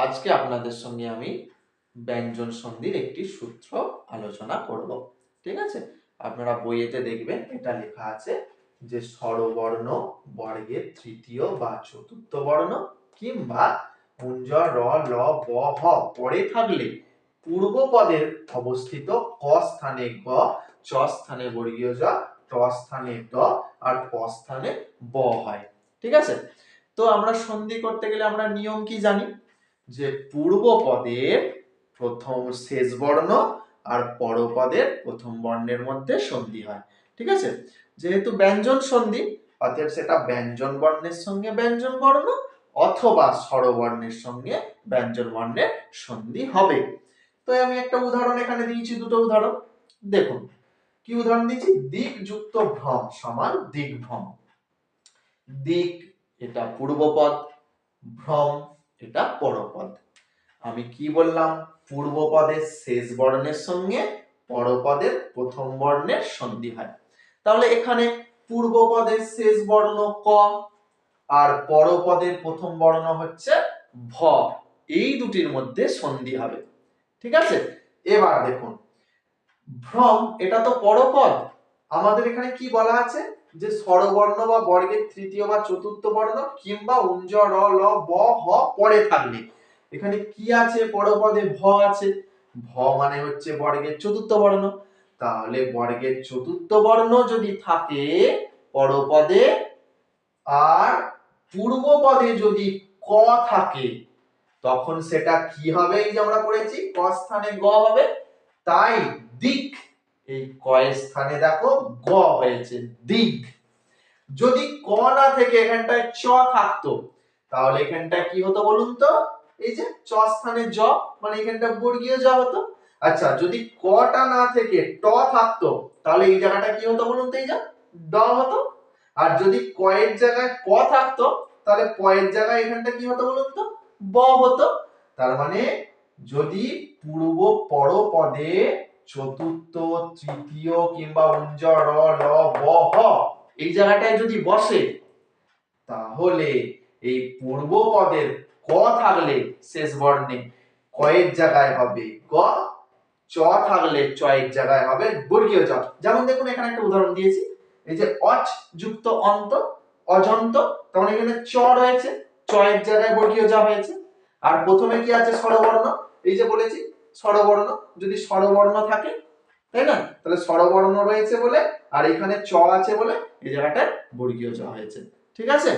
আজকে আপনাদের সঙ্গে আমি ব্যঞ্জন সন্ধির একটি সূত্র আলোচনা করব। ঠিক আছে, আপনারা বইয়েতে দেখবেন এটা লেখা আছে যে স্বরবর্ণ বর্গের তৃতীয় বা চতুর্থ বর্ণ কিংবা কুঞ্জ র ল ব হ পরে থাকলে পূর্ব পদের অবস্থিত ক স্থানে গ, চ স্থানে বর্গীয় জ, ট স্থানে ট আর প স্থানে ব হয়। ঠিক আছে, তো আমরা সন্ধি করতে গেলে আমরা নিয়ম কি জানি যে পূর্ব পদের প্রথম শেষ বর্ণ আর পরপদের প্রথম বর্ণের মধ্যে সন্ধি হয়। ঠিক আছে, যেহেতু ব্যঞ্জন সন্ধি অতএব সেটা ব্যঞ্জন বর্ণের সঙ্গে ব্যঞ্জন বর্ণ অথবা স্বরবর্ণের সঙ্গে ব্যঞ্জন বর্ণের সন্ধি হবে। তো আমি একটা উদাহরণ এখানে দিয়েছি, দুটো উদাহরণ দেখুন। কি উদাহরণ দিয়েছি? দিক যুক্ত ভ্রম সমান দিগ্ভ্রম। দিক এটা পূর্বপদ, ভ্রম এটা পরপদ। আমি কি বললাম? পূর্ব পদের শেষ বর্ণের সঙ্গে পরপদের প্রথম বর্ণের সন্ধি হয়। তাহলে এখানে পূর্ব পদের শেষ বর্ণ ক আর পরপদের প্রথম বর্ণ হচ্ছে ভ, এই দুটির মধ্যে সন্ধি হবে। ঠিক আছে, এবার দেখুন ভ্রম এটা তো পরপদ, আমাদের এখানে কি বলা আছে যে স্বরবর্ণ বা বর্গের তৃতীয় বা চতুর্থ বর্ণ কিংবা উঞ্জ র ল ব হ পরে থাকলে, এখানে কি আছে? পরপদে ভ আছে, ভ মানে হচ্ছে বর্গের চতুর্থ বর্ণ। তাহলে বর্গের চতুর্থ বর্ণ যদি থাকে পরপদে আর পূর্ব পদে যদি ক থাকে তখন সেটা কি হবে? এই যে আমরা পড়েছি ক স্থানে গ হবে, তাই দিক এই ক এর স্থানে দেখো গ হয়েছে দিক। যদি ক না থেকে এখানটায় চ থাকতো তাহলে এখানটায় কি হতো বলুন তো? এই যে চ স্থানে জ মানে এখানটা বর্গীয় জ হতো। আচ্ছা, যদি কটা না থেকে ট থাকতো তাহলে এই জায়গাটা কি হতো বলুন তো? এই যে ড হতো। আর যদি ক এর জায়গায় প থাকতো তাহলে প এর জায়গায় এখানটা কি হতো বলুন তো? ব হতো। তার মানে যদি পূর্ব পরপদে চতুর্থ, তৃতীয় কিংবা উঞ্জ র ল ব হ এই জায়গাটায় যদি বসে তাহলে এই পূর্ব পদের ক থাকলে শেষ বর্ণে ক এর জায়গায় হবে গ, চ থাকলে চ এর জায়গায় হবে বর্গীয় জ। যেমন দেখুন এখানে একটা উদাহরণ দিয়েছি, এই যে অচ যুক্ত অন্ত অজন্ত, তখন এখানে চ রয়েছে, চ এর জায়গায় বর্গীয় জ হয়েছে। আর প্রথমে কি আছে? স্বরবর্ণ। এই যে বলেছি স্বরবর্ণ, যদি স্বরবর্ণ থাকে তাই না, তাহলে স্বরবর্ণ রয়েছে বলে আর এখানে চ আছে বলে এই জায়গাটায় বর্গীয় জ হয়েছে। ঠিক আছে।